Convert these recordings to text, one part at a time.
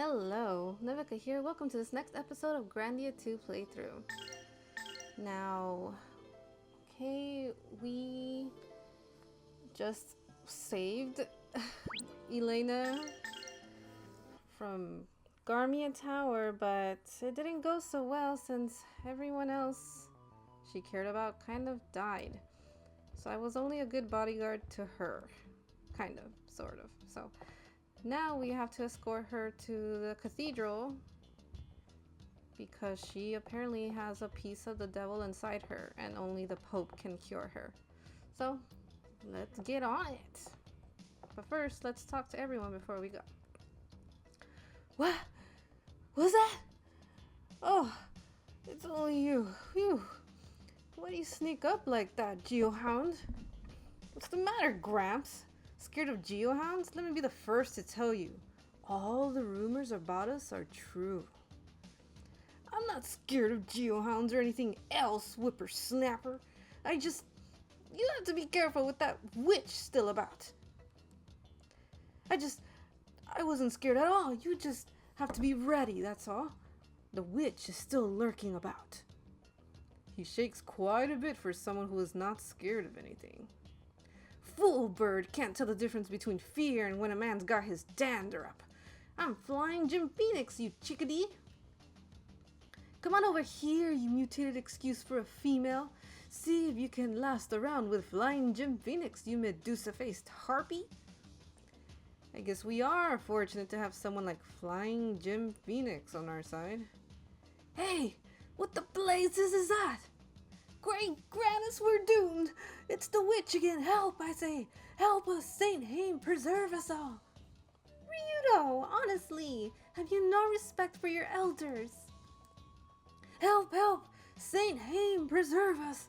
Hello, Nevyka here. Welcome to this next episode of Grandia II playthrough. Now, okay, we just saved Elena from Garmia Tower, but it didn't go so well since everyone else she cared about kind of died. So I was only a good bodyguard to her. Kind of, sort of. So now we have to escort her to the cathedral because she apparently has a piece of the devil inside her and only the Pope can cure her. So let's get on it. But first, let's talk to everyone before we go. What? What's that? Oh, it's only you. Phew. Why do you sneak up like that, Geohound? What's the matter, Gramps? Scared of geohounds? Let me be the first to tell you. All the rumors about us are true. I'm not scared of geohounds or anything else, whippersnapper. You have to be careful with that witch still about. I wasn't scared at all. You just have to be ready, that's all. The witch is still lurking about. He shakes quite a bit for someone who is not scared of anything. Fool bird can't tell the difference between fear and when a man's got his dander up. I'm Flying Jim Phoenix, you chickadee. Come on over here, you mutated excuse for a female. See if you can last around with Flying Jim Phoenix, you Medusa-faced harpy. I guess we are fortunate to have someone like Flying Jim Phoenix on our side. Hey, what the blazes is that? Great Grannis, we're doomed! It's the witch again! Help, I say! Help us! Saint Haim, preserve us all! Ryudo, honestly, have you no respect for your elders? Help, help! Saint Haim, preserve us!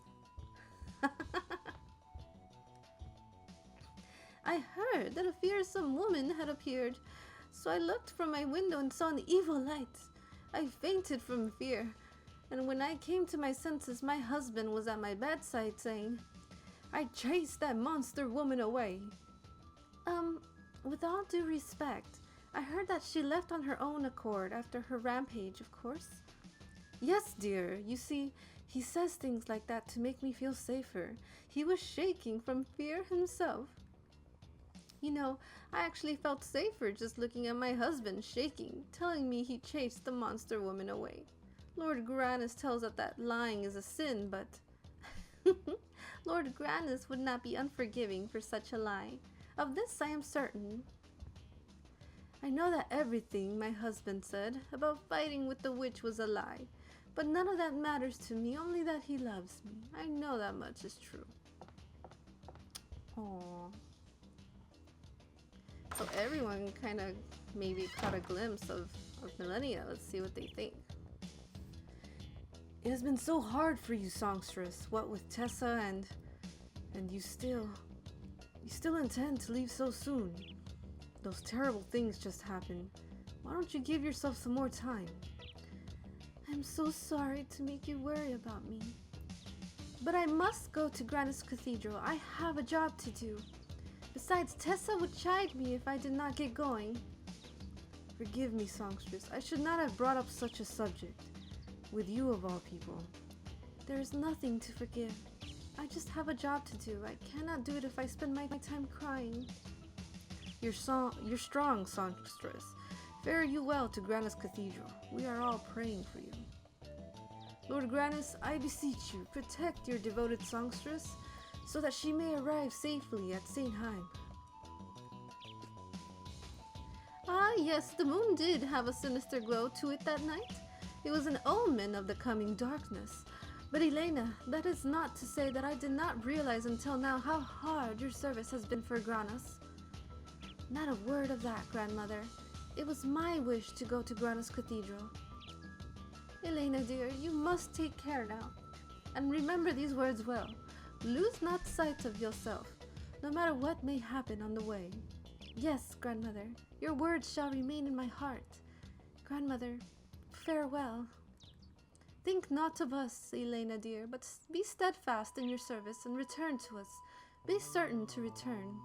I heard that a fearsome woman had appeared, so I looked from my window and saw an evil light. I fainted from fear. And when I came to my senses, my husband was at my bedside saying, I chased that monster woman away. With all due respect, I heard that she left on her own accord after her rampage, of course. Yes, dear, you see, he says things like that to make me feel safer. He was shaking from fear himself. You know, I actually felt safer just looking at my husband shaking, telling me he chased the monster woman away. Lord Grannis tells us that lying is a sin, but Lord Grannis would not be unforgiving for such a lie. Of this I am certain. I know that everything my husband said about fighting with the witch was a lie, but none of that matters to me, only that he loves me. I know that much is true. Aww. So everyone kind of maybe caught a glimpse of Millennia. Let's see what they think. It has been so hard for you, songstress, what with Tessa and you still intend to leave so soon. Those terrible things just happened. Why don't you give yourself some more time? I'm so sorry to make you worry about me. But I must go to Grannis Cathedral. I have a job to do. Besides, Tessa would chide me if I did not get going. Forgive me, songstress. I should not have brought up such a subject. With you of all people. There is nothing to forgive. I just have a job to do. I cannot do it if I spend my time crying. You're strong, songstress. Fare you well to Grannis Cathedral. We are all praying for you. Lord Grannis, I beseech you, protect your devoted songstress, so that she may arrive safely at St. Haim. Ah, yes, the moon did have a sinister glow to it that night. It was an omen of the coming darkness. But Elena, that is not to say that I did not realize until now how hard your service has been for Grannis. Not a word of that, grandmother. It was my wish to go to Grannis Cathedral. Elena dear, you must take care now. And remember these words well. Lose not sight of yourself, no matter what may happen on the way. Yes, grandmother, your words shall remain in my heart. Grandmother, farewell. Think not of us, Elena dear, but be steadfast in your service and return to us. Be certain to return.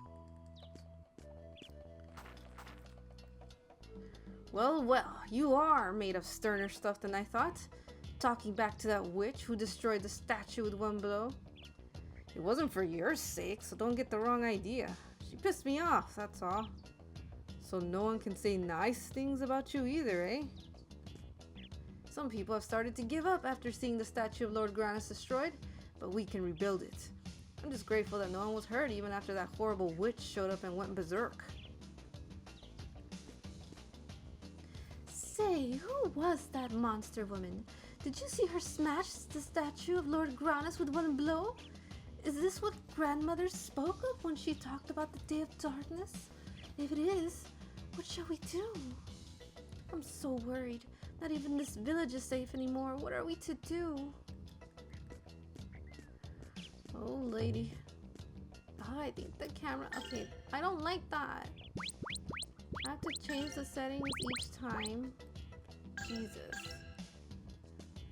Well, well, you are made of sterner stuff than I thought. Talking back to that witch who destroyed the statue with one blow. It wasn't for your sake, so don't get the wrong idea. She pissed me off, that's all. So no one can say nice things about you either, eh? Some people have started to give up after seeing the statue of Lord Granus destroyed, but we can rebuild it. I'm just grateful that no one was hurt even after that horrible witch showed up and went berserk. Say, who was that monster woman? Did you see her smash the statue of Lord Granus with one blow? Is this what grandmother spoke of when she talked about the Day of Darkness? If it is, what shall we do? I'm so worried. Not even this village is safe anymore. What are we to do? Oh, lady. Oh, I think the camera... Okay, I don't like that. I have to change the settings each time. Jesus.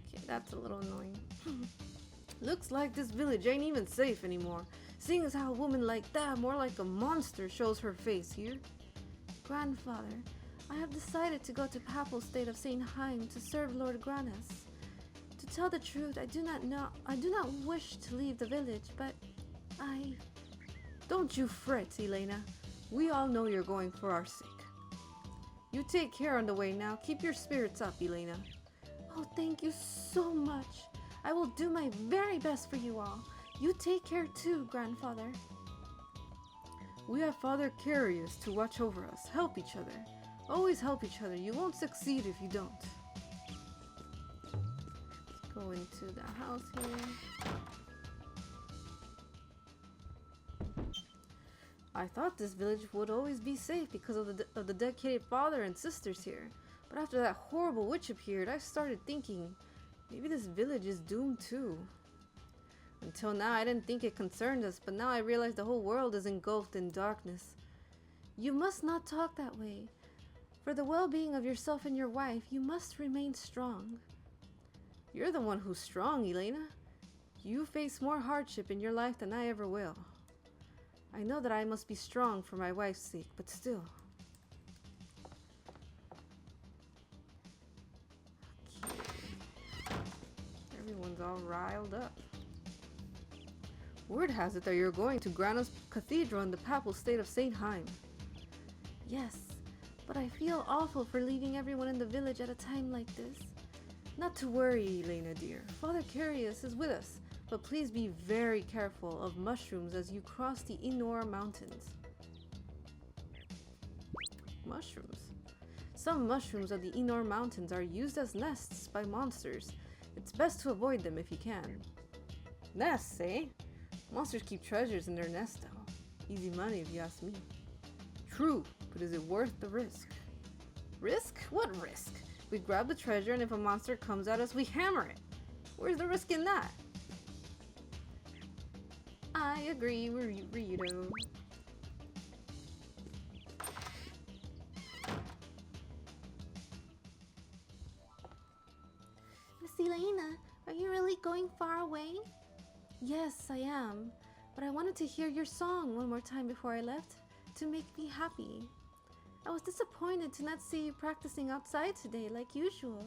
Okay, that's a little annoying. Looks like this village ain't even safe anymore, seeing as how a woman like that, more like a monster, shows her face here. Grandfather, I have decided to go to Papal State of St. Heim to serve Lord Granus. To tell the truth, I do not wish to leave the village, but I... Don't you fret, Elena. We all know you're going for our sake. You take care on the way now. Keep your spirits up, Elena. Oh, thank you so much. I will do my very best for you all. You take care too, Grandfather. We have Father Carius to watch over us. Help each other. Always help each other. You won't succeed if you don't. Let's go into the house here. I thought this village would always be safe because of the dedicated father and sisters here. But after that horrible witch appeared, I started thinking, maybe this village is doomed too. Until now, I didn't think it concerned us, but now I realize the whole world is engulfed in darkness. You must not talk that way. For the well-being of yourself and your wife, you must remain strong. You're the one who's strong, Elena. You face more hardship in your life than I ever will. I know that I must be strong for my wife's sake, but still. Okay. Everyone's all riled up. Word has it that you're going to Granus Cathedral in the Papal State of St. Heim. Yes, but I feel awful for leaving everyone in the village at a time like this. Not to worry, Elena dear. Father Carius is with us. But please be very careful of mushrooms as you cross the Inor mountains. Mushrooms? Some mushrooms of the Inor mountains are used as nests by monsters. It's best to avoid them if you can. Nests, eh? Monsters keep treasures in their nests though. Easy money if you ask me. True, but is it worth the risk? Risk? What risk? We grab the treasure and if a monster comes at us, we hammer it. Where's the risk in that? I agree, Rito. Miss Elena, are you really going far away? Yes, I am. But I wanted to hear your song one more time before I left, to make me happy. I was disappointed to not see you practicing outside today like usual.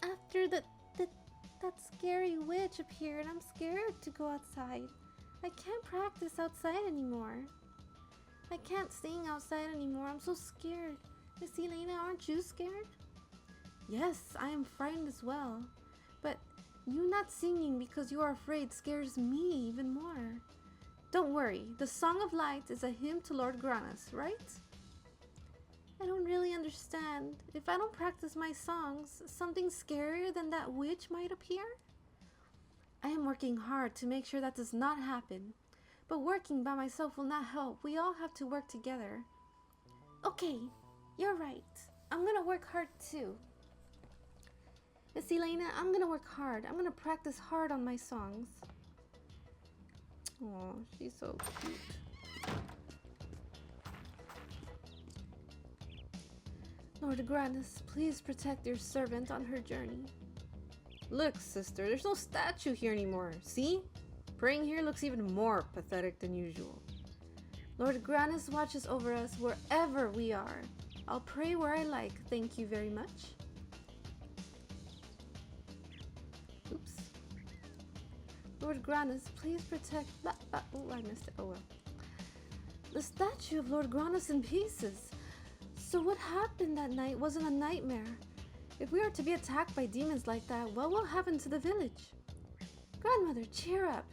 After that scary witch appeared, I'm scared to go outside. I can't practice outside anymore. I can't sing outside anymore. I'm so scared. Miss Elena, aren't you scared? Yes, I am frightened as well. But you not singing because you are afraid scares me even more. Don't worry, the Song of Light is a hymn to Lord Granus, right? I don't really understand. If I don't practice my songs, something scarier than that witch might appear? I am working hard to make sure that does not happen. But working by myself will not help. We all have to work together. Okay, you're right. I'm gonna work hard too. Miss Elena, I'm gonna work hard. I'm gonna practice hard on my songs. Oh, she's so cute. Lord Granus, please protect your servant on her journey. Look, sister, there's no statue here anymore. See? Praying here looks even more pathetic than usual. Lord Granus watches over us wherever we are. I'll pray where I like, thank you very much. Oops. Lord Granus, please protect... Oh, I missed it. Oh well. The statue of Lord Granus in pieces. So what happened that night wasn't a nightmare. If we are to be attacked by demons like that, what will happen to the village? Grandmother, cheer up.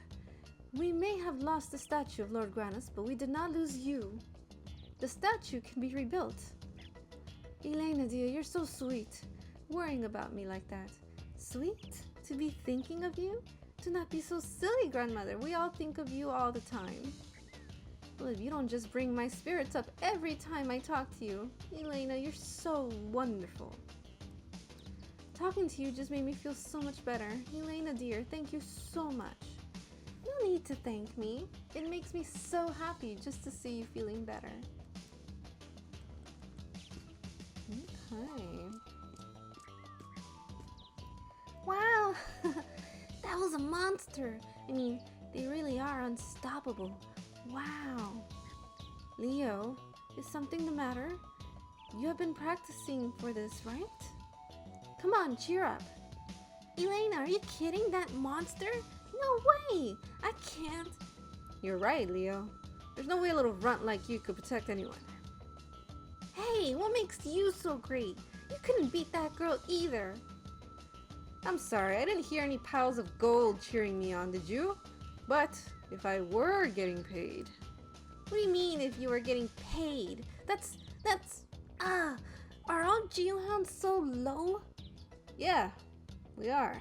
We may have lost the statue of Lord Granus, but we did not lose you. The statue can be rebuilt. Elena, dear, you're so sweet. Worrying about me like that. Sweet? To be thinking of you? Do not be so silly, Grandmother. We all think of you all the time. Well, if you don't just bring my spirits up every time I talk to you. Elena, you're so wonderful. Talking to you just made me feel so much better. Elena, dear, thank you so much. No need to thank me. It makes me so happy just to see you feeling better. Okay. Wow! That was a monster! I mean, they really are unstoppable. Wow! Leo, is something the matter? You have been practicing for this, right? Come on, cheer up. Elena, are you kidding? That monster? No way! I can't. You're right, Leo. There's no way a little runt like you could protect anyone. Hey, what makes you so great? You couldn't beat that girl either. I'm sorry, I didn't hear any piles of gold cheering me on, did you? But if I were getting paid... What do you mean if you were getting paid? Are all geohounds so low? Yeah, we are.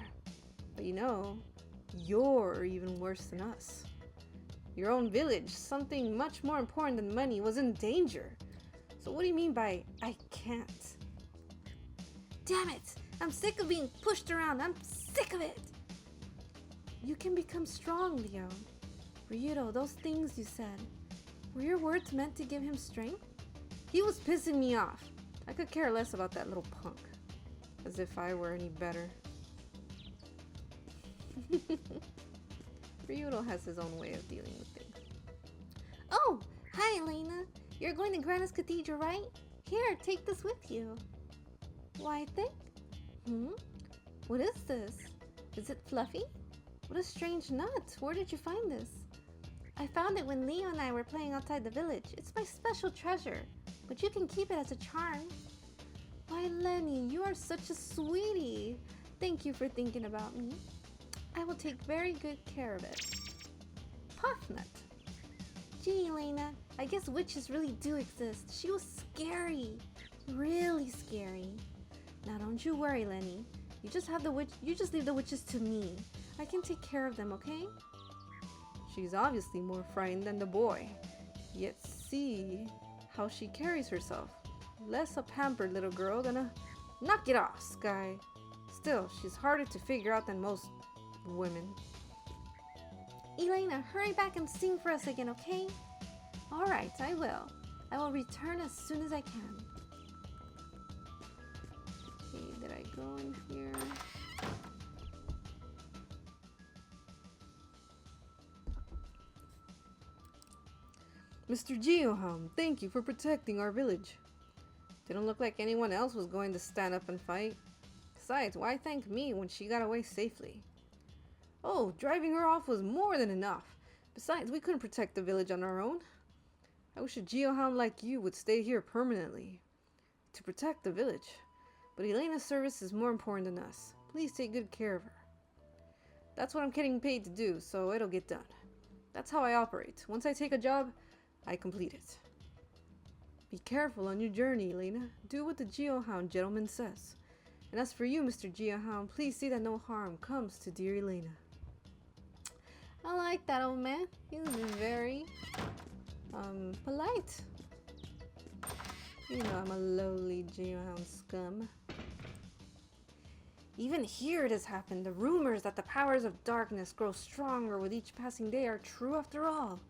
But you know, you're even worse than us. Your own village, something much more important than money, was in danger. So what do you mean by, I can't? Damn it! I'm sick of being pushed around. I'm sick of it! You can become strong, Leo. Ryudo, those things you said, were your words meant to give him strength? He was pissing me off. I could care less about that little punk. As if I were any better. Ryudo has his own way of dealing with things. Oh, hi Elena. You're going to Granus Cathedral, right? Here, take this with you. Why, think? What is this? Is it fluffy? What a strange nut. Where did you find this? I found it when Leo and I were playing outside the village. It's my special treasure, but you can keep it as a charm. Why, Lenny, you are such a sweetie. Thank you for thinking about me. I will take very good care of it. Puffnut. Gee, Elena, I guess witches really do exist. She was scary. Really scary. Now don't you worry, Lenny. You just leave the witches to me. I can take care of them, okay? She's obviously more frightened than the boy. Yet see how she carries herself. Less a pampered little girl than a... Knock it off, Sky. Still, she's harder to figure out than most women. Elena, hurry back and sing for us again, okay? Alright, I will. I will return as soon as I can. Okay, did I go in here? Mr. Geoham, thank you for protecting our village. Didn't look like anyone else was going to stand up and fight. Besides, why thank me when she got away safely? Oh, driving her off was more than enough. Besides, we couldn't protect the village on our own. I wish a geohound like you would stay here permanently to protect the village. But Elena's service is more important than us. Please take good care of her. That's what I'm getting paid to do, so it'll get done. That's how I operate. Once I take a job, I complete it. Be careful on your journey, Elena. Do what the geohound gentleman says. And as for you, Mr. Geohound, please see that no harm comes to dear Elena. I like that old man. He's very polite. You know I'm a lowly geohound scum. Even here it has happened. The rumors that the powers of darkness grow stronger with each passing day are true after all.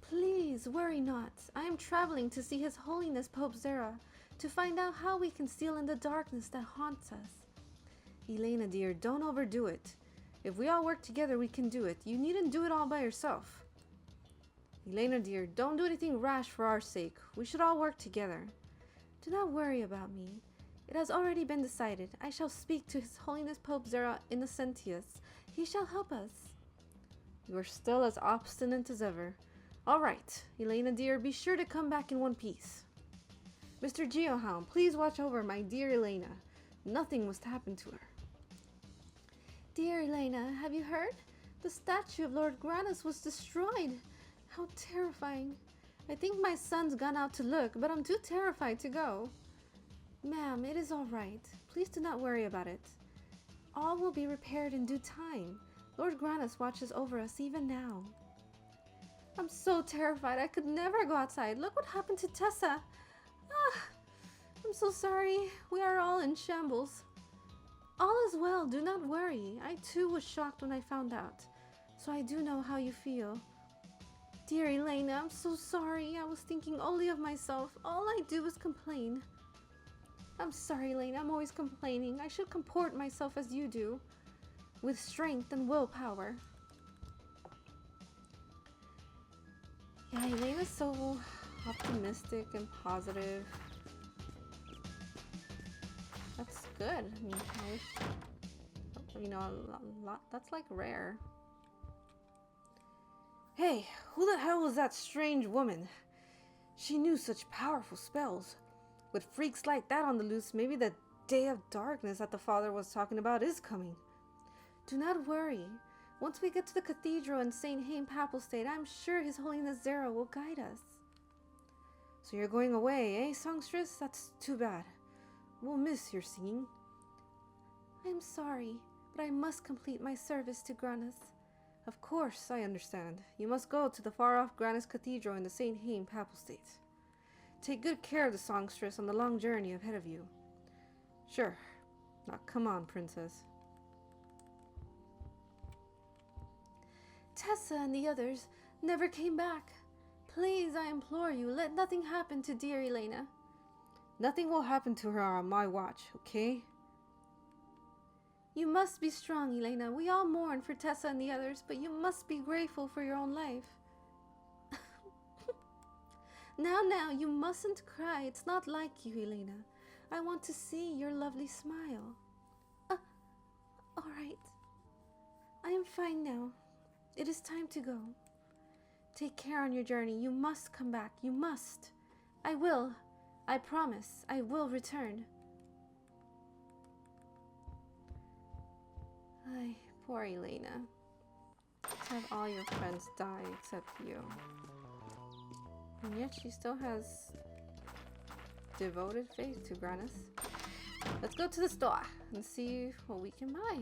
Please worry not. I am traveling to see His Holiness Pope Zera to find out how we can seal in the darkness that haunts us. Elena dear, don't overdo it. If we all work together, we can do it. You needn't do it all by yourself. Elena dear, don't do anything rash for our sake. We should all work together. Do not worry about me. It has already been decided. I shall speak to His Holiness Pope Zera Innocentius. He shall help us. You are still as obstinate as ever. All right, Elena dear, be sure to come back in one piece. Mr. Geohound, please watch over my dear Elena. Nothing must happen to her. Dear Elena, have you heard? The statue of Lord Granus was destroyed. How terrifying. I think my son's gone out to look, but I'm too terrified to go. Ma'am, it is all right. Please do not worry about it. All will be repaired in due time. Lord Granus watches over us even now. I'm so terrified. I could never go outside. Look what happened to Tessa. I'm so sorry. We are all in shambles. All is well. Do not worry. I too was shocked when I found out. So I do know how you feel. Dear Elena, I'm so sorry. I was thinking only of myself. All I do is complain. I'm sorry, Elena. I'm always complaining. I should comport myself as you do, with strength and willpower. Yeah, Elena's so optimistic and positive. That's good. I mean, I wish, you know, a lot. That's like rare. Hey, who the hell was that strange woman? She knew such powerful spells. With freaks like that on the loose, maybe the day of darkness that the father was talking about is coming. Do not worry. Once we get to the cathedral in St. Haim Papal State, I'm sure His Holiness Zera will guide us. So you're going away, eh, songstress? That's too bad. We'll miss your singing. I'm sorry, but I must complete my service to Granus. Of course, I understand. You must go to the far-off Granus Cathedral in the St. Haim Papal State. Take good care of the songstress on the long journey ahead of you. Sure. Now come on, princess. Tessa and the others never came back. Please, I implore you, let nothing happen to dear Elena. Nothing will happen to her on my watch, okay? You must be strong, Elena. We all mourn for Tessa and the others, but you must be grateful for your own life. Now, you mustn't cry. It's not like you, Elena. I want to see your lovely smile. All right. I am fine now. It is time to go. Take care on your journey. You must come back. You must. I will. I promise. I will return. Ay, poor Elena. Have all your friends die except you. And yet she still has devoted faith to Granus. Let's go to the store and see what we can buy.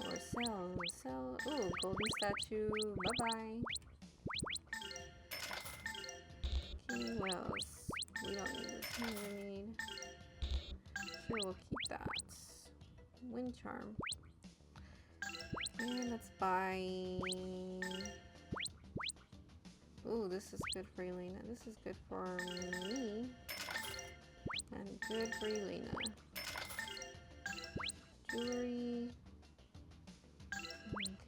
Or sell. Ooh, golden statue. Bye-bye. Okay, what else? We don't need this. What do we need? Sure, we'll keep that. Wind charm. And let's buy... Ooh, this is good for Elena. This is good for me. And good for Elena. Jewelry.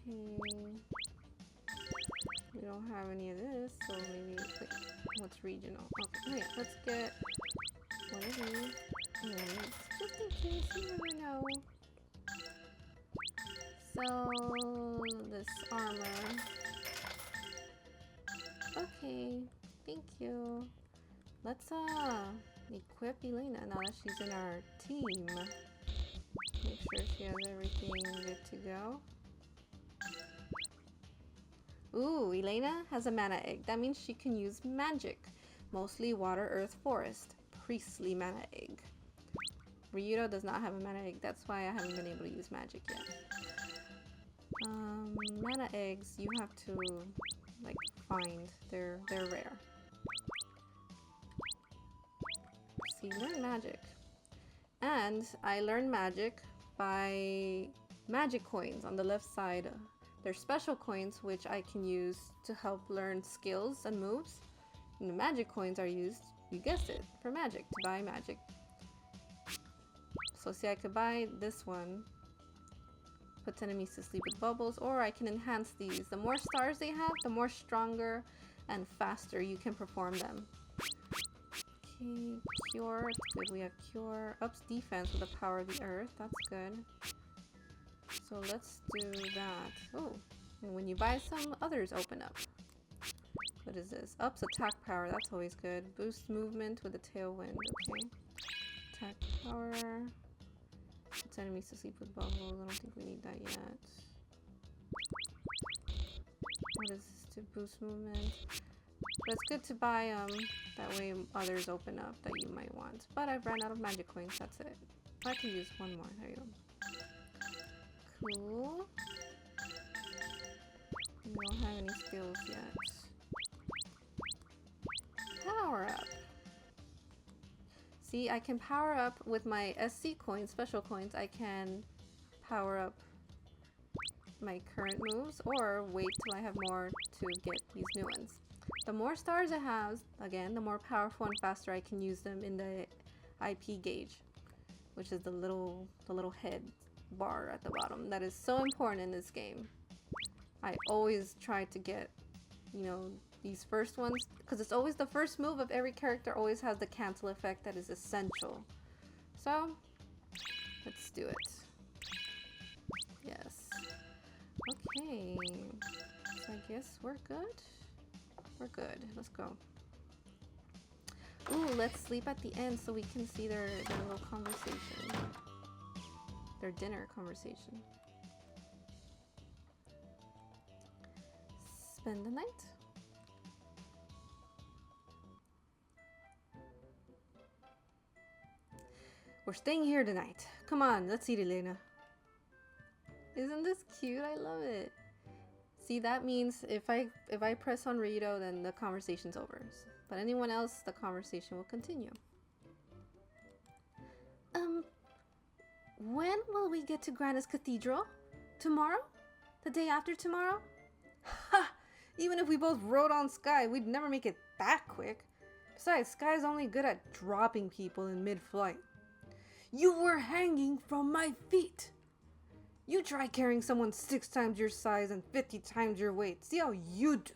Okay. We don't have any of this, so maybe... Wait, what's regional? Okay, wait, let's get one of these. And just in case, you never know. Sell this armor. Okay, thank you. Let's equip Elena now that she's in our team. Make sure she has everything good to go. Ooh, Elena has a mana egg. That means she can use magic. Mostly water, earth, forest. Priestly mana egg. Ryudo does not have a mana egg. That's why I haven't been able to use magic yet. Mana eggs you have to like find. They're rare. See, learn magic. And I learned magic by magic coins on the left side. They're special coins which I can use to help learn skills and moves. And the magic coins are used, you guessed it, for magic, to buy magic. So see, I could buy this one. Puts enemies to sleep with bubbles, or I can enhance these. The more stars they have, the more stronger and faster you can perform them. Okay, cure. Good, we have cure. Ups defense with the power of the earth. That's good. So let's do that. Oh, and when you buy some, others open up. What is this? Ups attack power. That's always good. Boost movement with a tailwind. Okay. Attack power. Puts enemies to sleep with bubbles. I don't think we need that yet. What is this to boost movement? But it's good to buy, that way others open up that you might want. But I've run out of magic coins, that's it. I can use one more, there you go. Cool. We don't have any skills yet. Power up. See, I can power up with my SC coins, special coins, I can power up my current moves or wait till I have more to get these new ones. The more stars it has, again, the more powerful and faster I can use them in the IP gauge, which is the little head bar at the bottom. That is so important in this game. I always try to get, you know, these first ones, because it's always the first move of every character always has the cancel effect that is essential. So, let's do it. Yes. Okay. So I guess we're good. We're good. Let's go. Ooh, let's sleep at the end so we can see their little conversation. Their dinner conversation. Spend the night. We're staying here tonight. Come on, let's eat, Elena. Isn't this cute? I love it. See, that means if I press on Rito, then the conversation's over. But anyone else, the conversation will continue. When will we get to Granda's Cathedral? Tomorrow? The day after tomorrow? Ha! Even if we both rode on Sky, we'd never make it that quick. Besides, Sky's only good at dropping people in mid-flight. You were hanging from my feet! You try carrying someone 6 times your size and 50 times your weight. See how you do.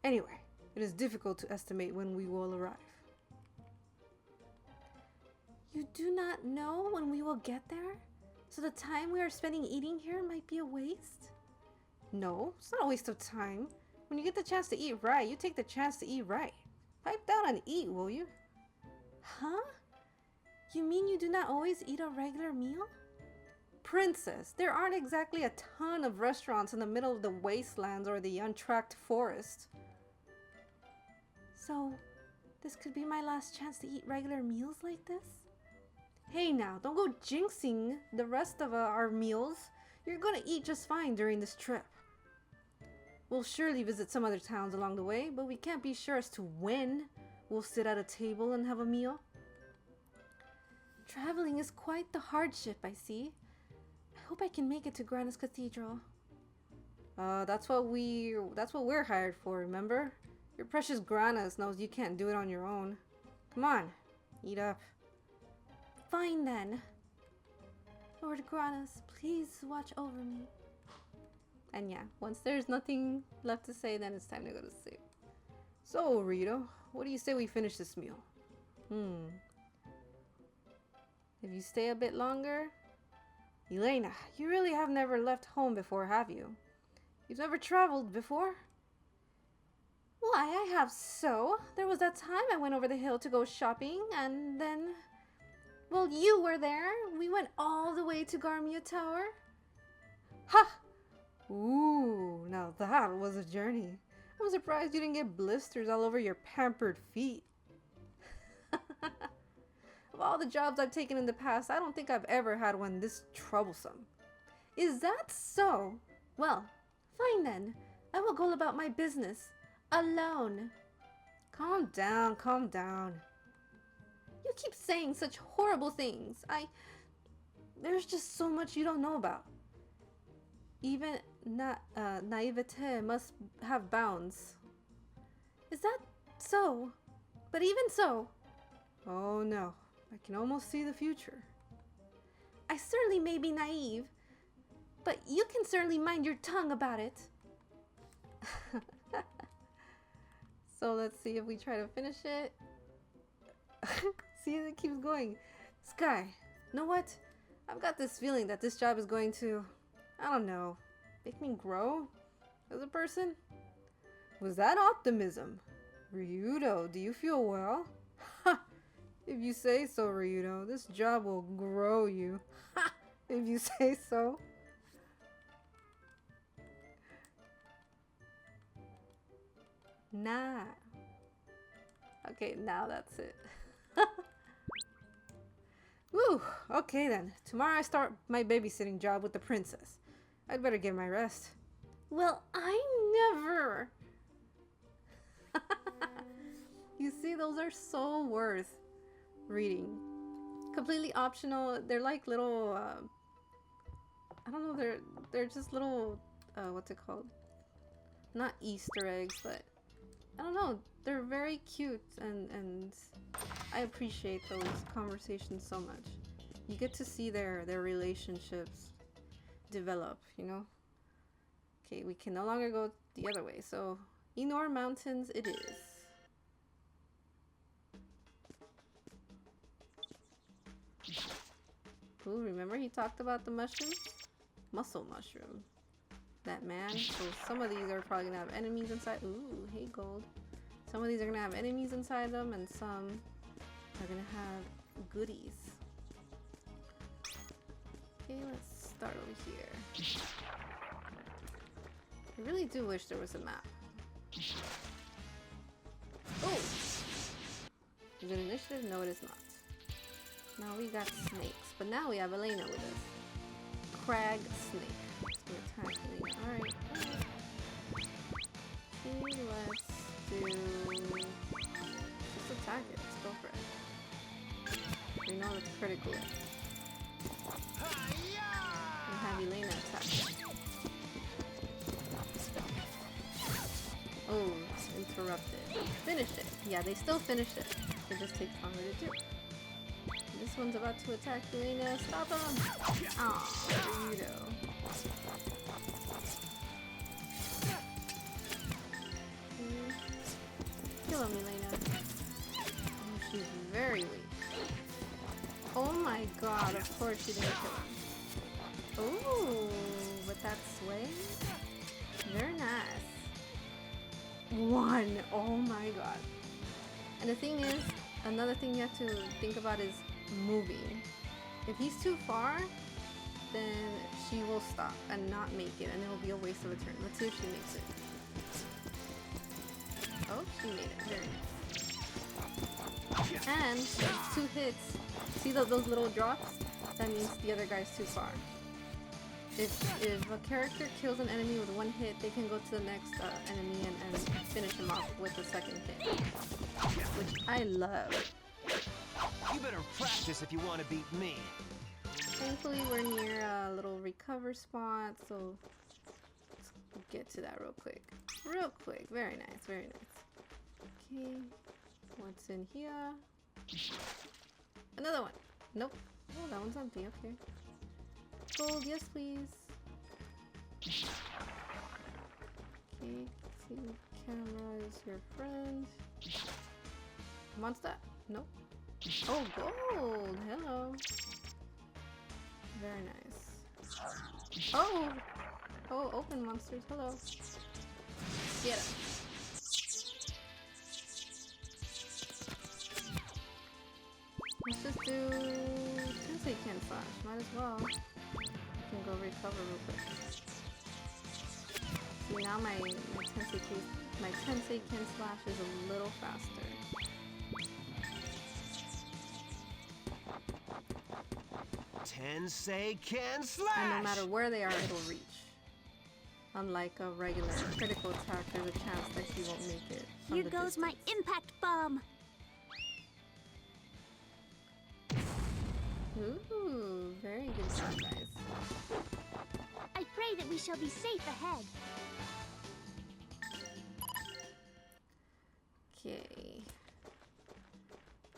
Anyway, it is difficult to estimate when we will arrive. You do not know when we will get there? So the time we are spending eating here might be a waste? No, it's not a waste of time. When you get the chance to eat right, you take the chance to eat right. Pipe down and eat, will you? Huh? You mean you do not always eat a regular meal? Princess, there aren't exactly a ton of restaurants in the middle of the wastelands or the untracked forest. So, this could be my last chance to eat regular meals like this? Hey now, don't go jinxing the rest of our meals. You're gonna eat just fine during this trip. We'll surely visit some other towns along the way, but we can't be sure as to when we'll sit at a table and have a meal. Traveling is quite the hardship, I see. I hope I can make it to Granda's Cathedral. That's what we're hired for, remember? Your precious Granas knows you can't do it on your own. Come on, eat up. Fine then. Lord Granas, please watch over me. And yeah, once there's nothing left to say, then it's time to go to sleep. So, Rito, what do you say we finish this meal? If you stay a bit longer... Elena, you really have never left home before, have you? You've never traveled before? Why, I have so. There was that time I went over the hill to go shopping, and then... Well, you were there. We went all the way to Garmia Tower. Ha! Ooh, now that was a journey. I'm surprised you didn't get blisters all over your pampered feet. Of all the jobs I've taken in the past, I don't think I've ever had one this troublesome. Is that so? Well, fine then. I will go about my business. Alone. Calm down, calm down. You keep saying such horrible things. There's just so much you don't know about. Even naivete must have bounds. Is that so? But even so... Oh no, I can almost see the future. I certainly may be naive, but you can certainly mind your tongue about it. So let's see if we try to finish it. See, it keeps going. Sky, know what? I've got this feeling that this job is going to, I don't know, make me grow as a person? Was that optimism? Ryudo, do you feel well? Ha! If you say so, Ryudo, this job will grow you. Ha! If you say so. Nah. Okay, now that's it. Woo! Okay then. Tomorrow I start my babysitting job with the princess. I'd better get my rest. Well, I never. You see, those are so worth reading. Completely optional. They're like little, I don't know, they're just little, what's it called? Not Easter eggs, but I don't know. They're very cute, and I appreciate those conversations so much. You get to see their relationships develop, you know? Okay, we can no longer go the other way, so Inor Mountains it is. Ooh, remember he talked about the mushrooms? Muscle mushroom. That man. So some of these are probably gonna have enemies inside. Ooh, hey gold. Some of these are gonna have enemies inside them, and some are gonna have goodies. Okay, let's start over here. I really do wish there was a map. Oh! Is it initiative? No, it is not. Now we got snakes, but now we have Elena with us. Crag snake. It's gonna attack Elena. Alright. Okay, let's do... Just attack it. Let's go for it. We know it's critical. And have Elena attack it. Oh, interrupted. Finish it. Yeah, they still finished it. It just takes longer to do. This one's about to attack Elena. Stop him! Aw, Burrito. Kill him, Elena. Oh, she's very weak. Oh my god, of course she didn't kill him. Ooh, but that sway? Very nice. One! Oh my god. And the thing is, another thing you have to think about is moving. If he's too far, then she will stop and not make it, and it will be a waste of a turn. Let's see if she makes it. Oh, she made it. Very nice. And there's 2 hits. See those little drops? That means the other guy's too far. If a character kills an enemy with 1 hit, they can go to the next enemy and finish him off with the 2nd hit. Which I love. You better practice if you want to beat me. Thankfully, we're near a little recover spot, so let's get to that real quick. Real quick. Very nice, very nice. Okay, what's in here? Another one. Nope. Oh, that one's empty. Okay. Gold, yes, please. Okay, see, camera is your friend. Monster? Nope. Oh, gold! Hello. Very nice. Oh! Oh, open monsters. Hello. Get him. Let's just do Tensei Ken Slash. Might as well. I can go recover real quick. See, now my Tensei Ken Slash is a little faster. Tensei Ken Slash! And no matter where they are, it'll reach. Unlike a regular critical attack, there's a chance that she won't make it. Here goes my impact bomb! Ooh, very good job, guys. I pray that we shall be safe ahead. Okay.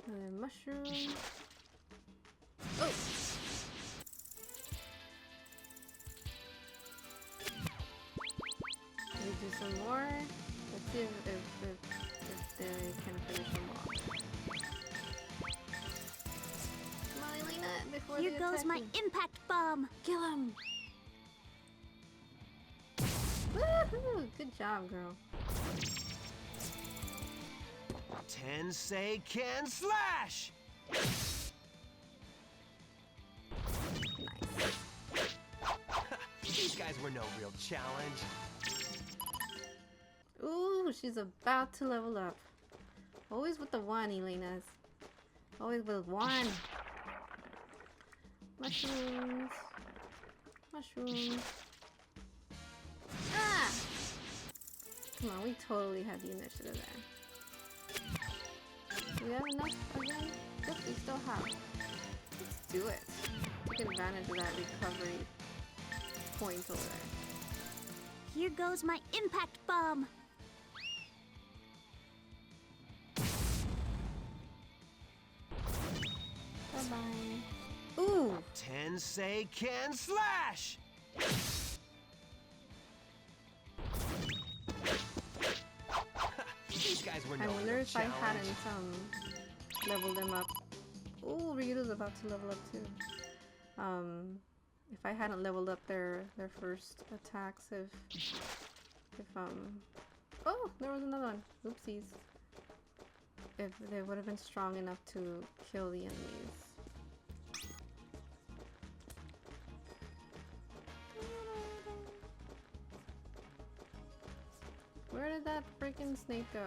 Another mushroom. Oh! Can we do some more? Let's see if they can finish them off. before Here they goes attack my you. impact bomb. Kill him! Woohoo! Good job, girl. Tensei can slash! Nice. These guys were no real challenge. Ooh, she's about to level up. Always with the one, Elena's. Always with one. Mushrooms. Mushrooms. Ah! Come on, we totally had the initiative there. Do we have enough again? Yep, we still have. Let's do it. Take advantage of that recovery point over there. Here goes my impact bomb. Bye-bye. Ooh! Tensei can slash! These guys were no I wonder real if I challenge. hadn't leveled them up. Ooh, Ryudo's about to level up too. If I hadn't leveled up their first attacks, oh, there was another one. Oopsies. If they would have been strong enough to kill the enemies. Where did that freaking snake go?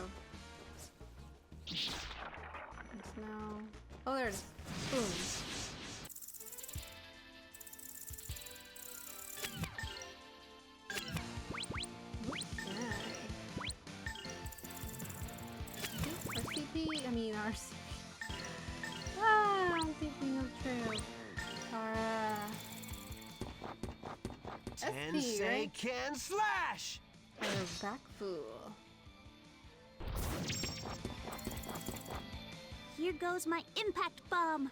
It's now... Oh, there it is. Boom. Okay. RCP? I mean RCP. Ah, I'm thinking of trails. SP, Tensei right? can slash! Or back fool. Here goes my impact bomb.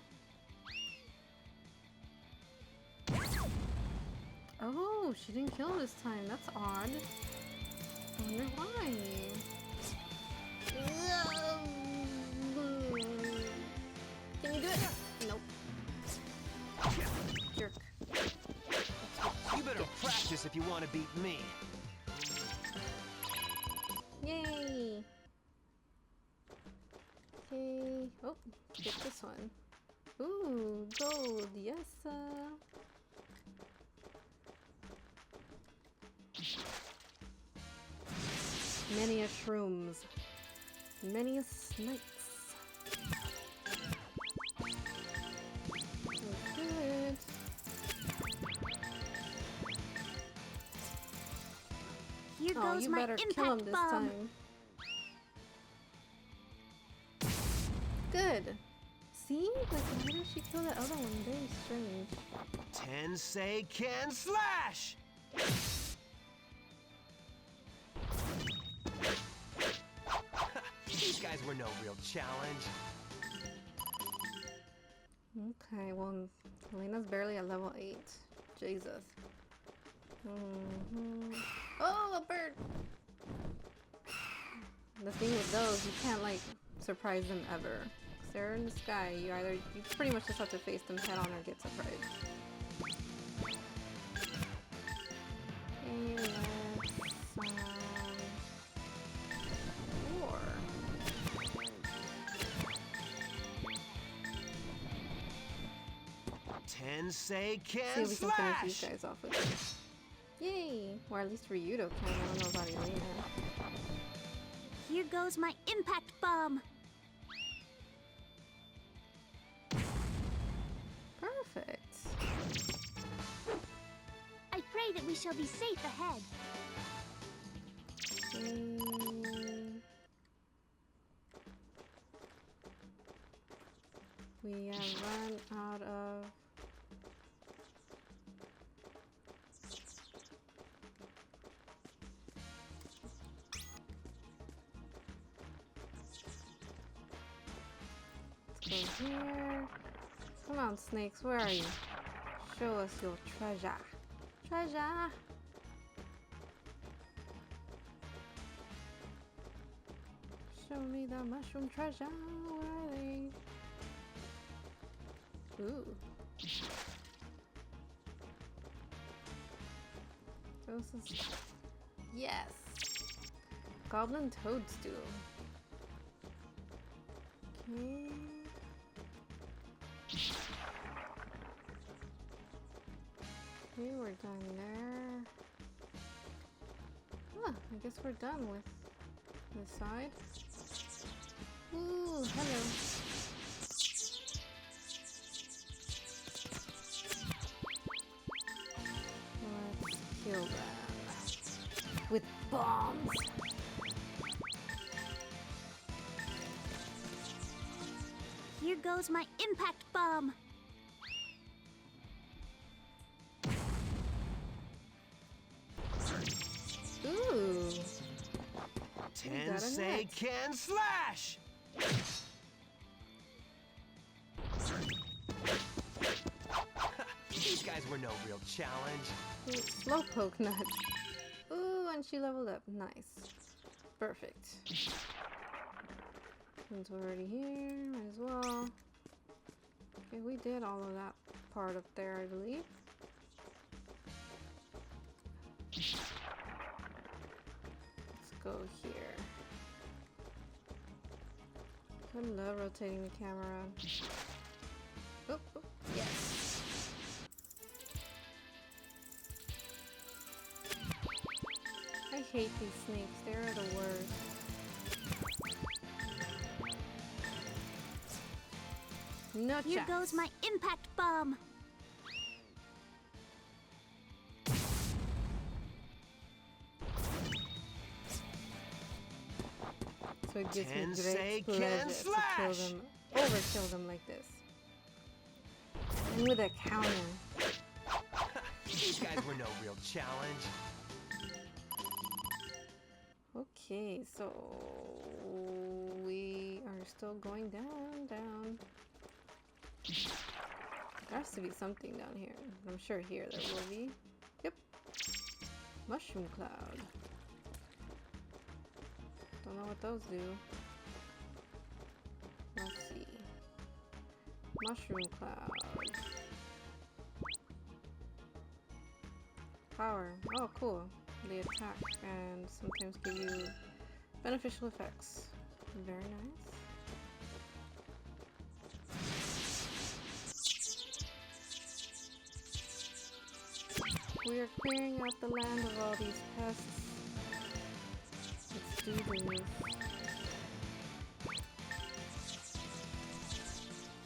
Oh, she didn't kill this time. That's odd. I wonder why. Can you do it? Nope. Jerk. You better practice if you want to beat me. Yay! Okay. Oh, get this one. Ooh, gold. Yes. Many a shrooms. Many a snakes. Good. Here Oh, goes you my better impact kill him this bomb. time. Good. See? Like, why did she kill the other one? Very strange. Tensei can slash! These guys were no real challenge. Okay, well, Elena's barely at level 8. Jesus. Oh, a bird! The thing with those, you can't, like, surprise them ever. 'Cause they're in the sky. You pretty much just have to face them head on or get surprised. Okay, let's, war. Tensei See can if we can finish these slash! guys off with this. Yay! Or at least Ryudo can. I don't know about Elena. Here goes my impact bomb. Perfect. I pray that we shall be safe ahead. We have run out of... Let's go here. Come on, snakes, where are you? Show us your treasure. Treasure! Show me the mushroom treasure. Where are they? Ooh, This is... Yes! Goblin toadstool. Okay. Okay, we're done there. Ah, I guess we're done with this side. Ooh, hello. Let's kill them with bombs. Here goes my impact bomb. Ooh. Tensei can slash! These guys were no real challenge. Slowpoke nut. Ooh, and she leveled up. Nice. Perfect. Since we're already here, might as well. Okay, we did all of that part up there, I believe. Let's go here. I love rotating the camera. Oh, oh, yes. I hate these snakes. They're the worst. No Here chance. goes my impact bomb. So it gives me Tensei great pleasure can to slash! kill them, overkill them like this. And with a counter. These guys were no real challenge. Okay, so we are still going down, down. There has to be something down here. I'm sure here there will be. Yep. Mushroom cloud. Don't know what those do. Let's see. Mushroom cloud. Power. Oh, cool. They attack and sometimes give you beneficial effects. Very nice. We are clearing out the land of all these pests. Let's do this.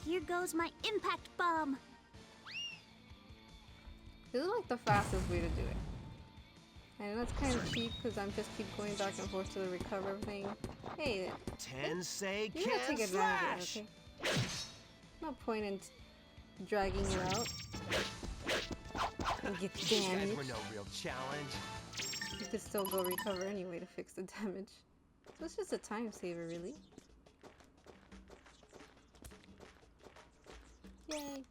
Here goes my impact bomb. This is like the fastest way to do it. I know it's kind of cheap because I'm just keep going back and forth to the recover thing. Hey, Tensei you gotta can take advantage slash! of it, okay? No point in dragging it out. And get These guys damaged. were no real challenge. You could still go recover anyway to fix the damage. So it's just a time saver, really. Yay!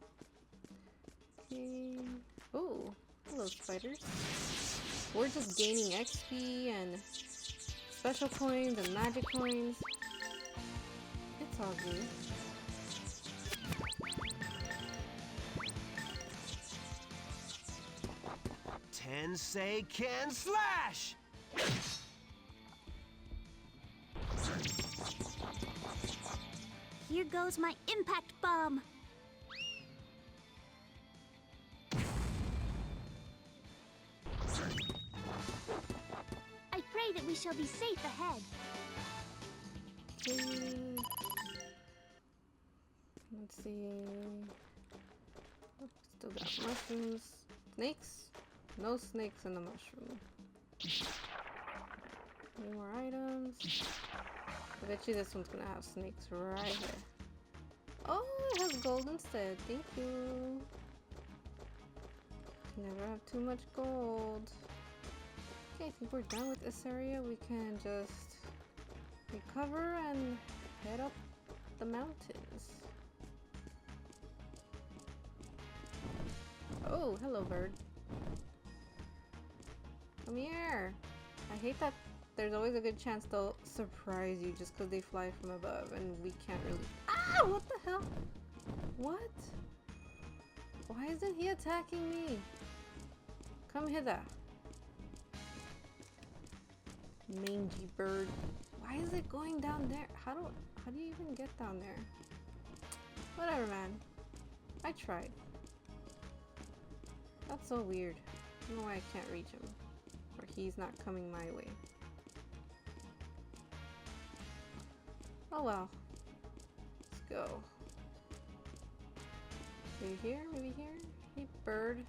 Okay. Oh, hello spiders. We're just gaining XP and special coins and magic coins. It's all good. Tensei can slash! Here goes my impact bomb. I pray that we shall be safe ahead. Okay. Let's see. Oh, still got mushrooms. Snakes? No snakes in the mushroom. Any more items? I bet you this one's gonna have snakes right here. Oh, it has gold instead. Thank you. Never have too much gold. Okay, I think we're done with this area. We can just recover and head up the mountains. Oh, hello bird. Come here. I hate that there's always a good chance they'll surprise you just because they fly from above and we can't really... Ah! What the hell? What? Why isn't he attacking me? Come hither. Mangy bird. Why is it going down there? How do you even get down there? Whatever, man. I tried. That's so weird. I don't know why I can't reach him. Or he's not coming my way. Oh well. Let's go. Maybe here? Maybe here? Hey, bird.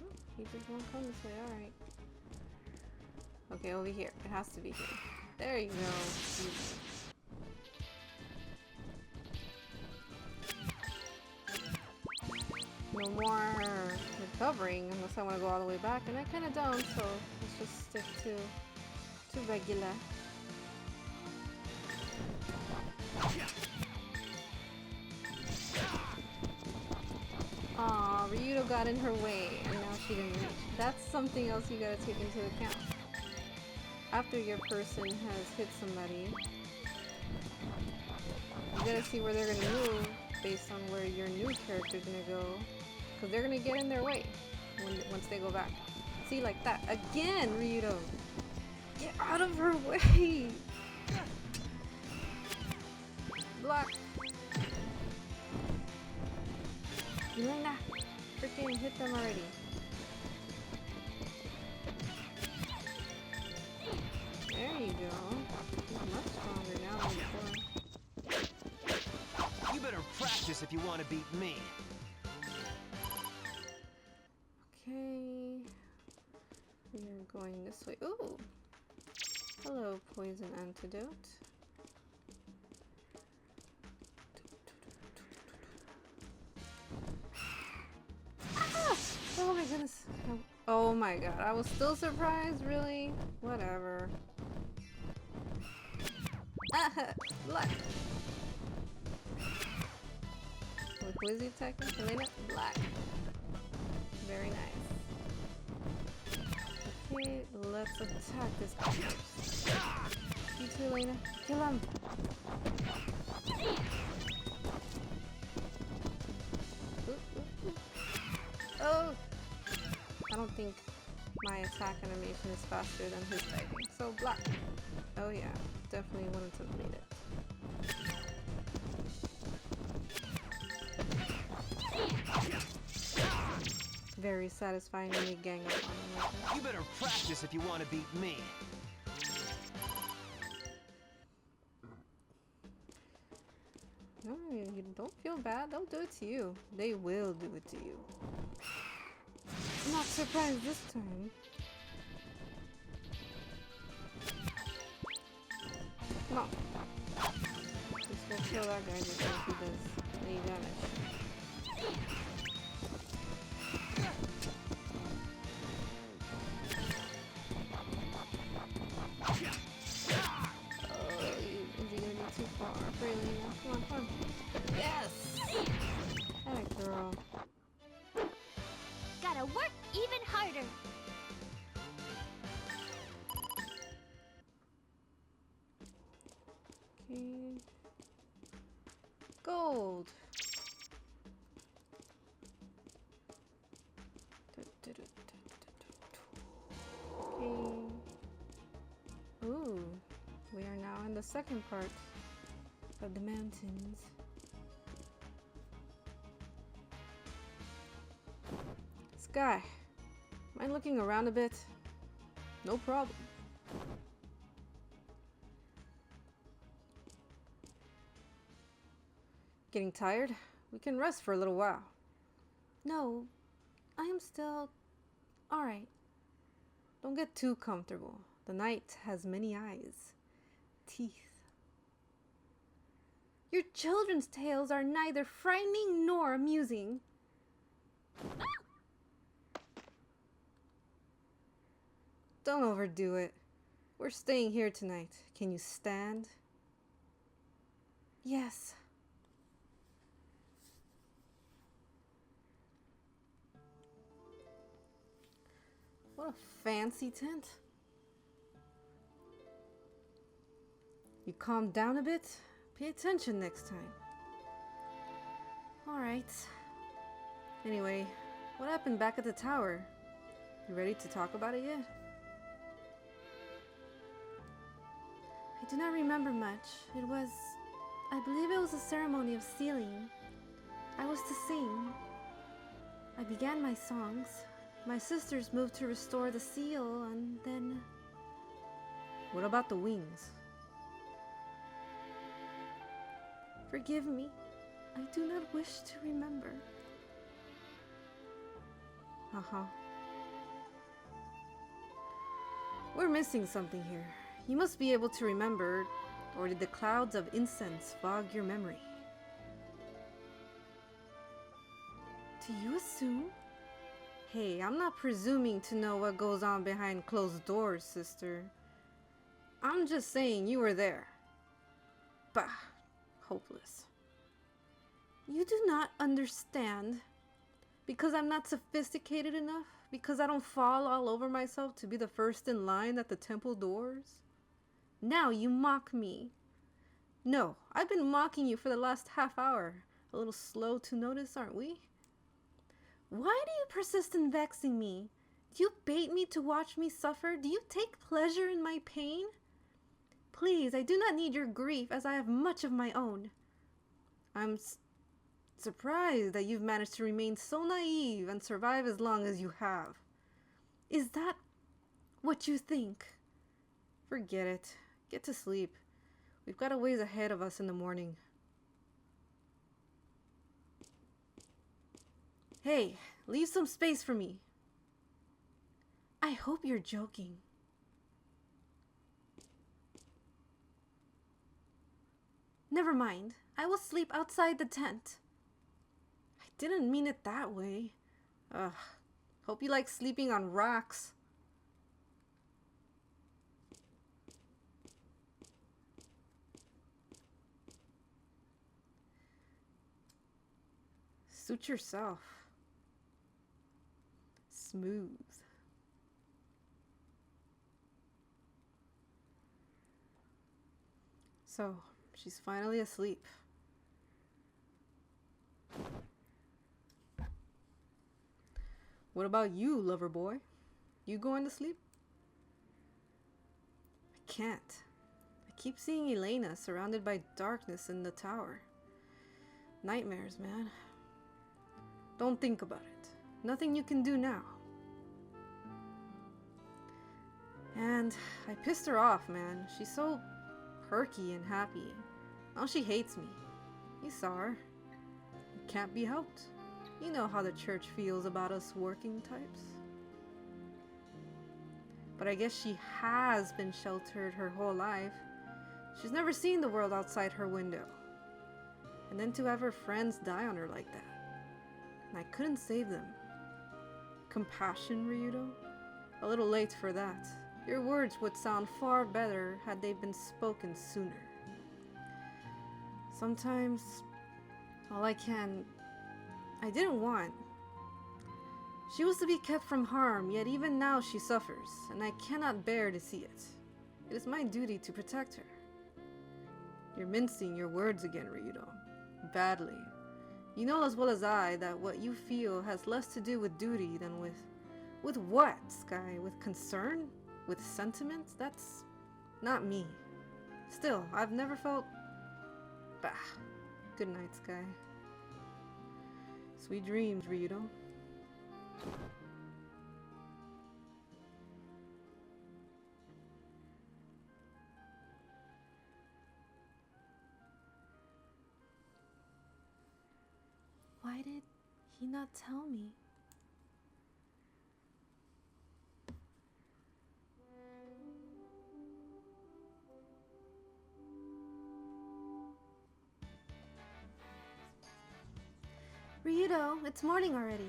Oh, he just won't come this way. Alright. Okay, over here. It has to be here. There you go. No more recovering unless I want to go all the way back, and I kind of don't, so let's just stick to regular. Aw, Ryudo got in her way, and now she didn't reach. That's something else you gotta take into account. After your person has hit somebody, you gotta see where they're gonna move based on where your new character's gonna go. Because they're gonna get in their way once they go back. See, like that. Again, Ryudo! Get out of her way! Block! Elena! Freaking hit them already. There you go. He's much stronger now than before. You better practice if you want to beat me. Okay. We are going this way. Ooh! Hello, poison antidote. Ah! Oh my goodness. Oh my god. I was still surprised, really? Whatever. Ah! Black! Wait, who is he attacking? Elena? Black. Very nice. Okay, let's attack this guy first. You too, Elena. Kill him! Ooh, ooh, ooh. Oh! I don't think my attack animation is faster than his typing. So, black. Oh yeah, definitely wanted to lead it. Very satisfying when you gang up on him like that. You better practice if you want to beat me. No, you don't feel bad. They'll do it to you. They will do it to you. I'm not surprised this time. Come on. Just go kill that guy before he does any damage. Come on, come on. Yes! That girl. Gotta work even harder. Okay. Gold! Okay. Ooh. We are now in the second part of the mountains. Sky, mind looking around a bit? No problem. Getting tired? We can rest for a little while. No, I am still alright. Don't get too comfortable. The night has many eyes. Teeth. Your children's tales are neither frightening nor amusing. Don't overdo it. We're staying here tonight. Can you stand? Yes. What a fancy tent. You calm down a bit? Pay attention next time. Alright, Anyway, what happened back at the tower? You ready to talk about it yet? I do not remember much. I believe it was a ceremony of sealing. I was to sing. I began my songs. My sisters moved to restore the seal, and then... What about the wings? Forgive me. I do not wish to remember. Uh-huh. We're missing something here. You must be able to remember, or did the clouds of incense fog your memory? Do you assume? Hey, I'm not presuming to know what goes on behind closed doors, sister. I'm just saying you were there. Bah, hopeless. You do not understand. Because I'm not sophisticated enough? Because I don't fall all over myself to be the first in line at the temple doors? Now you mock me. No, I've been mocking you for the last half hour. A little slow to notice, aren't we? Why do you persist in vexing me? Do you bait me to watch me suffer? Do you take pleasure in my pain? Please, I do not need your grief, as I have much of my own. I'm surprised that you've managed to remain so naive and survive as long as you have. Is that what you think? Forget it. Get to sleep. We've got a ways ahead of us in the morning. Hey, leave some space for me. I hope you're joking. Never mind. I will sleep outside the tent. I didn't mean it that way. Ugh. Hope you like sleeping on rocks. Suit yourself. Smooth. So, she's finally asleep. What about you, lover boy? You going to sleep? I can't. I keep seeing Elena surrounded by darkness in the tower. Nightmares, man. Don't think about it. Nothing you can do now. And I pissed her off, man. She's so perky and happy. Now she hates me. You saw her. It can't be helped. You know how the church feels about us working types. But I guess she has been sheltered her whole life. She's never seen the world outside her window. And then to have her friends die on her like that. And I couldn't save them. Compassion, Ryudo? A little late for that. Your words would sound far better had they been spoken sooner. Sometimes, all I didn't want. She was to be kept from harm, yet even now she suffers, and I cannot bear to see it. It is my duty to protect her. You're mincing your words again, Ryudo. Badly. You know as well as I that what you feel has less to do with duty than with what, Sky? With concern? With sentiment? That's not me. Still, I've never felt... Bah. Good night, Sky. Sweet dreams, Ryudo. Why did he not tell me? Ryudo, it's morning already.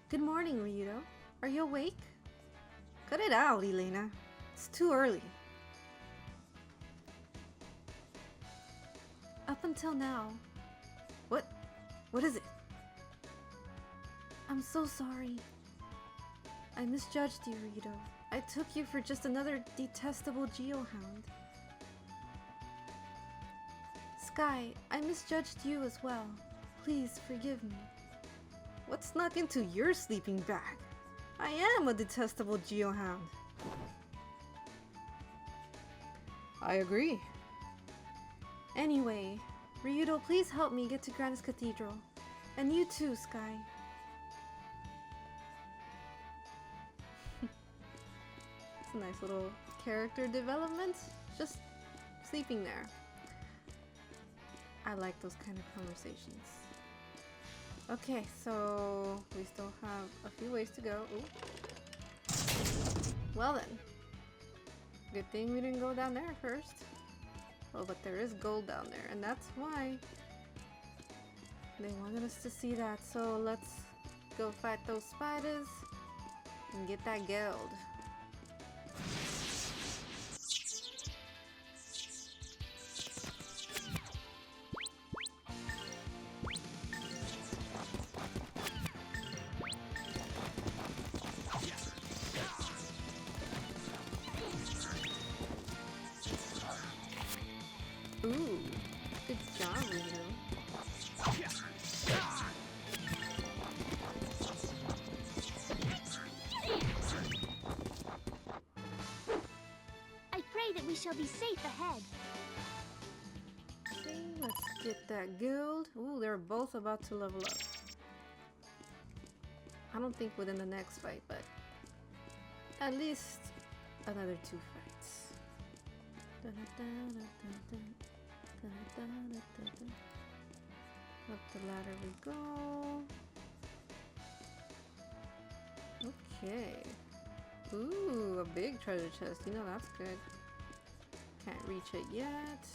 Good morning, Ryudo. Are you awake? Cut it out, Elena. It's too early. Up until now. What is it? I'm so sorry. I misjudged you, Ryudo. I took you for just another detestable geohound. Sky, I misjudged you as well. Please forgive me. What snuck into your sleeping bag? I am a detestable geohound. I agree. Anyway, Ryudo, please help me get to Grandis Cathedral. And you too, Sky. It's a nice little character development. Just sleeping there. I like those kind of conversations. Okay, so we still have a few ways to go. Ooh. Well then. Good thing we didn't go down there first. Oh, but there is gold down there, and that's why they wanted us to see that. So let's go fight those spiders and get that gold. Ooh, good job, Leo. I pray that we shall be safe ahead. Okay, let's get that gold. Ooh, they're both about to level up. I don't think within the next fight, but at least another 2 fights. Up the ladder we go. Okay. Ooh, a big treasure chest. You know that's good. Can't reach it yet.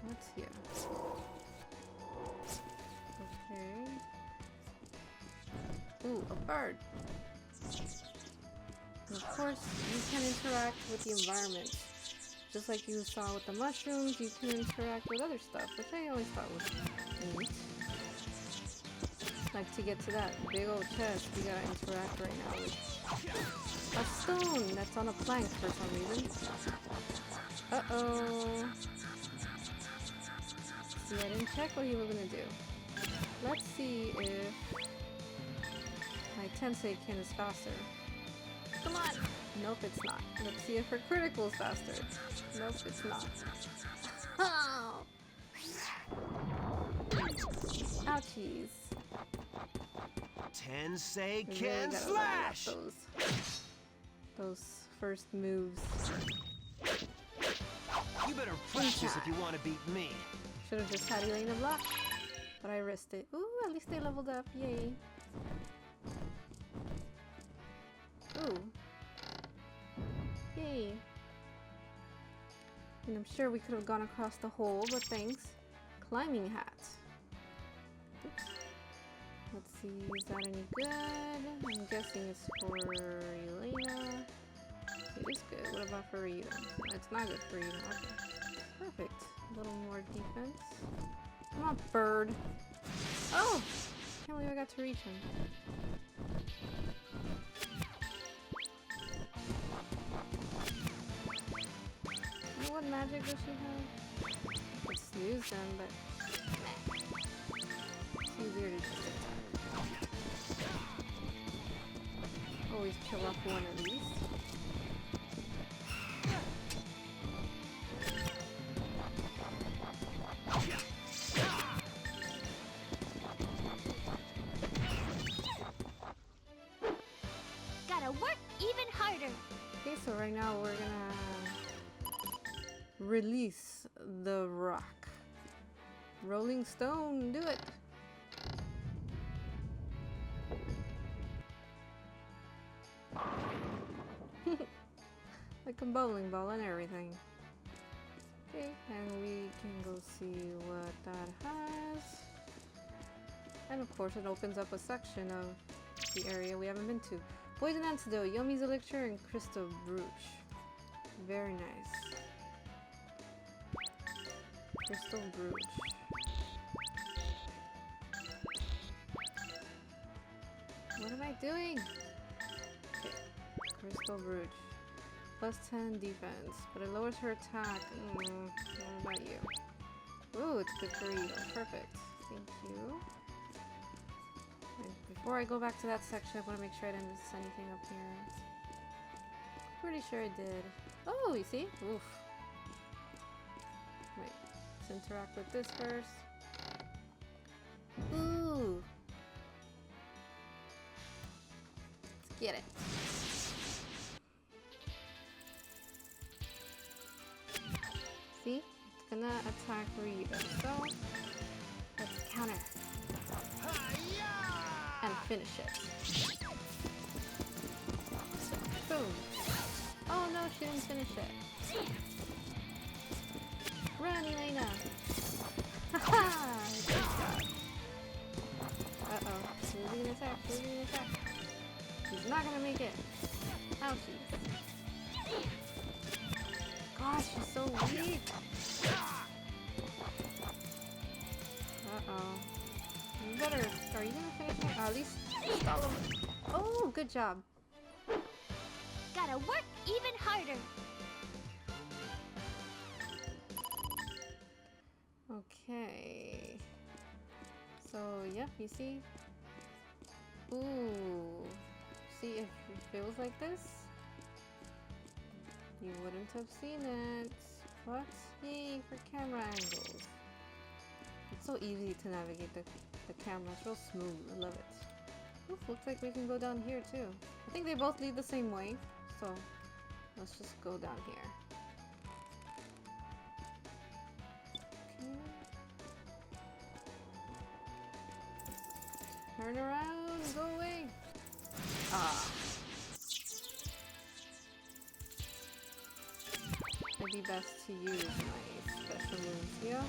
What's here? Okay. Ooh, a bird. And of course, you can interact with the environment. Just like you saw with the mushrooms, you can interact with other stuff, which I always thought was neat. Like to get to that big old chest, we gotta interact right now with a stone that's on a plank for some reason. Uh-oh. See, I didn't check what you were gonna do. Let's see if my Tensei-kin is faster. Come on! Nope, it's not. Let's see if her critical is faster. Nope, it's not. Oh! Ouchies. Tensei We really can gotta level up slash! those first moves. You better practice if you want to beat me. Should have just had Elena block, but I risked it. Ooh, at least they leveled up. Yay. Ooh. Yay. And I'm sure we could have gone across the hole, but thanks. Climbing hat. Oops. Let's see, is that any good? I'm guessing it's for Elena. It is good. What about for Rita? It's not good for Rita. Okay. Perfect. A little more defense. Come on, bird. Oh! Can't believe I got to reach him. What magic does she have? It's snooze them, but it's easier to just attack. Always kill off one at least. Gotta work even harder. Okay, so right now we're gonna release the rock. Rolling stone, do it! Like a bowling ball and everything. Okay, and we can go see what that has. And of course it opens up a section of the area we haven't been to. Poison antidote, Yomi's elixir, and crystal brooch. Very nice. Crystal brooch. What am I doing? Okay. Crystal brooch. plus 10 defense, but it lowers her attack. What about you? Ooh, it's good burrito. Perfect. Thank you. And before I go back to that section, I want to make sure I didn't miss anything up here. Pretty sure I did. Oh, you see? Oof. Wait, let's interact with this first. Ooh! Let's get it. See? It's gonna attack Rita. So, let's counter. And finish it. Boom. Oh no, she didn't finish it. Run, Elena! Haha! Good job. Uh-oh. She's gonna attack. She's gonna attack. She's not gonna make it. Ouchie. Gosh, she's so weak. Uh-oh. You better... Are you gonna finish it? At least stall him. Oh, good job. Gotta work even harder. Okay. So, yep, you see? Ooh. See, if it was like this, you wouldn't have seen it. What? Yay for camera angles. It's so easy to navigate the camera. It's real smooth. I love it. Oof, looks like we can go down here too. I think they both lead the same way. So, let's just go down here. Okay. Turn around, go away. Ah. It'd be best to use my special moves here.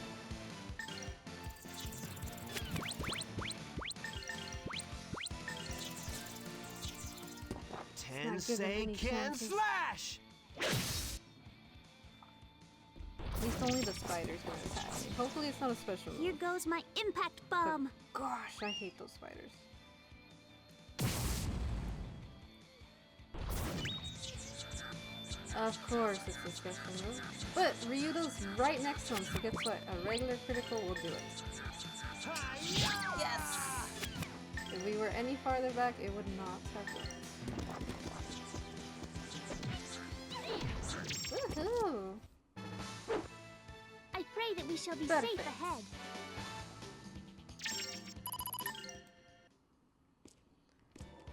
Tensei can slash! At least only the spiders gonna attack me. Hopefully it's not a special move. Here goes my impact bomb. But gosh, I hate those spiders. Of course it's a special move. But Ryudo's right next to him, so guess what? A regular critical will do it. Yes! If we were any farther back, it would not have worked. Woohoo! I pray that we shall be Perfect. safe ahead.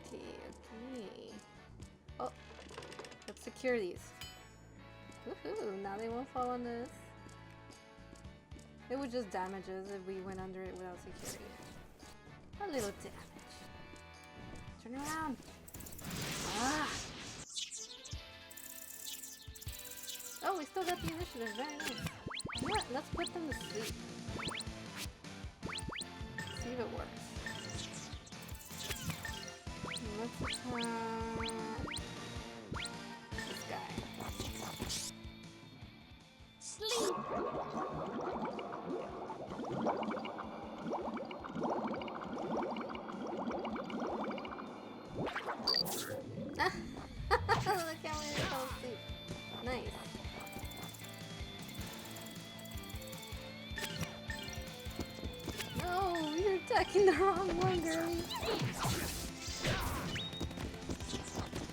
Okay. Oh, let's secure these. Woohoo! Now they won't fall on this. It would just damage us if we went under it without securing it. A little damage. Turn around. Ah! Oh, we still got the initiative. Very nice. You know what? Let's put them to sleep. See if it works. Let's attack this guy. Sleep. Look how many fell asleep. Nice. No, you're attacking the wrong one, girlie.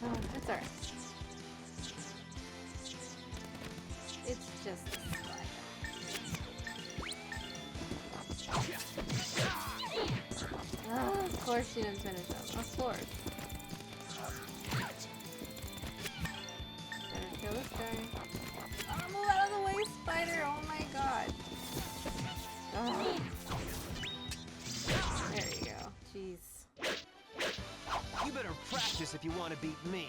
Oh, that's alright. It's just a spider. Oh, of course she didn't finish him. Of course. Better kill this guy. Oh, move out of the way, spider! Oh my god. Oh. There you go. Jeez. You better practice if you want to beat me.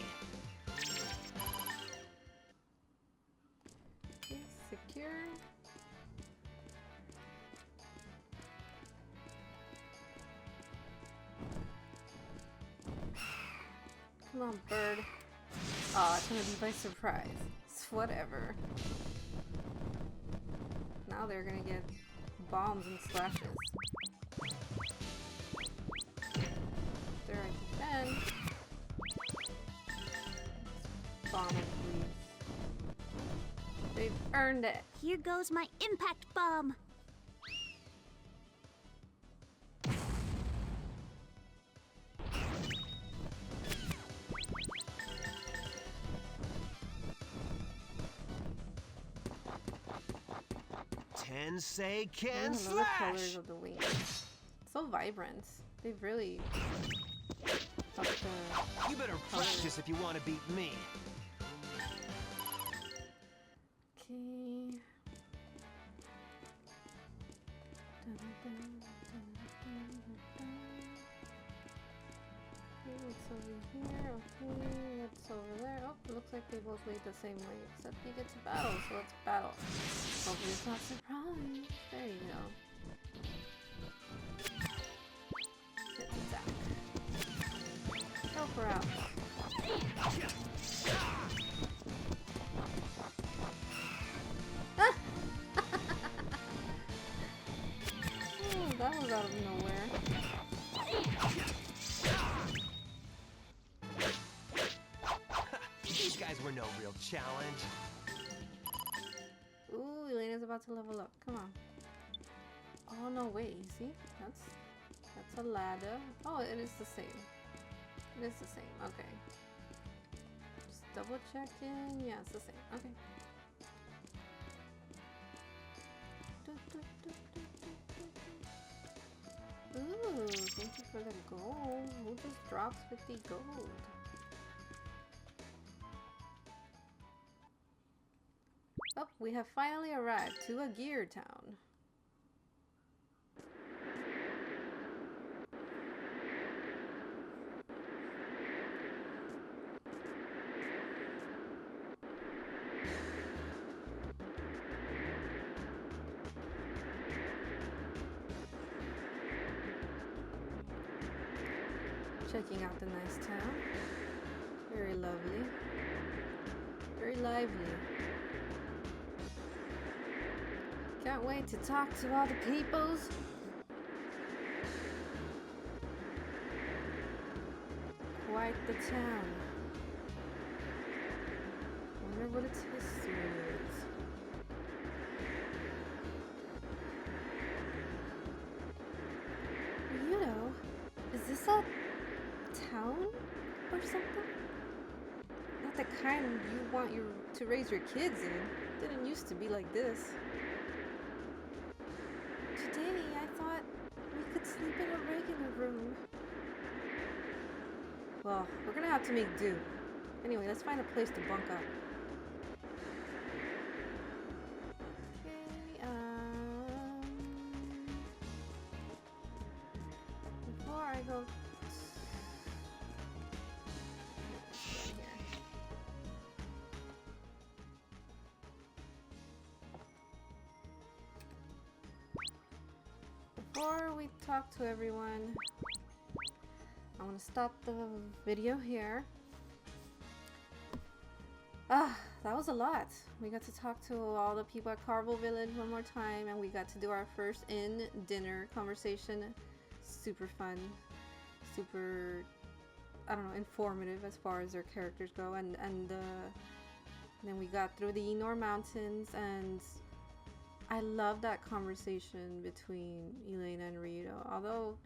Okay, secure. Come on, bird. Aw, it's gonna be by surprise. It's whatever. Now they're gonna get bombs and slashes. There I can. Bomb it, please. They've earned it. Here goes my impact bomb. Tensei I can love the colors slash! of the wings. So vibrant. They've really upped the You better practice if you want to beat me. Okay. Okay, what's over here? Okay, what's over there? Oh, it looks like they both wait the same way, except you get to battle, so let's battle. Hopefully it's not surprise. There you go. Let's attack. Help her out. Oh, that was out of nowhere. These guys were no real challenge. Ooh, Elena's about to level up. Come on. Oh no, wait. You see? That's a ladder. Oh, it is the same. It is the same. Okay. Just double checking. Yeah, it's the same. Okay. Ooh, thank you for the gold. Who just drops 50 gold? Oh, we have finally arrived to Agear town. Checking out the nice town. Very lovely. Very lively. Can't wait to talk to all the peoples. Quite the town. Wonder what its history is. You know, is this a town or something? Not the kind you want to raise your kids in. Didn't used to be like this. Today I thought we could sleep in a regular room. Well, we're gonna have to make do. Anyway, let's find a place to bunk up. Okay, before I go before we talk to everyone, I want to stop the video here. That was a lot. We got to talk to all the people at Carbo Village one more time, and we got to do our first in-dinner conversation. Super fun. Super, I don't know, informative as far as their characters go. And then we got through the Inor Mountains, and I love that conversation between Elena and Ryudo. Although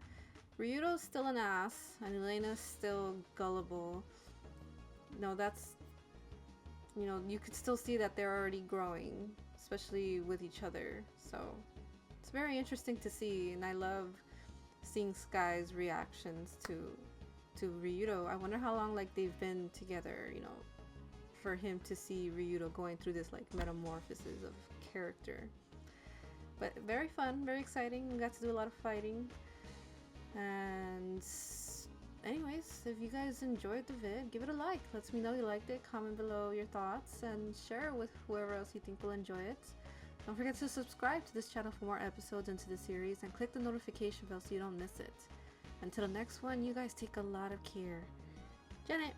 Ryudo's still an ass and Elena's still gullible, you could still see that they're already growing, especially with each other. So it's very interesting to see, and I love seeing Sky's reactions to Ryudo. I wonder how long they've been together, for him to see Ryudo going through this metamorphosis of character. But very fun, very exciting. We got to do a lot of fighting. And anyways, if you guys enjoyed the vid, give it a like. Let me know you liked it. Comment below your thoughts and share it with whoever else you think will enjoy it. Don't forget to subscribe to this channel for more episodes into the series, and click the notification bell so you don't miss it. Until the next one, you guys take a lot of care. Janet!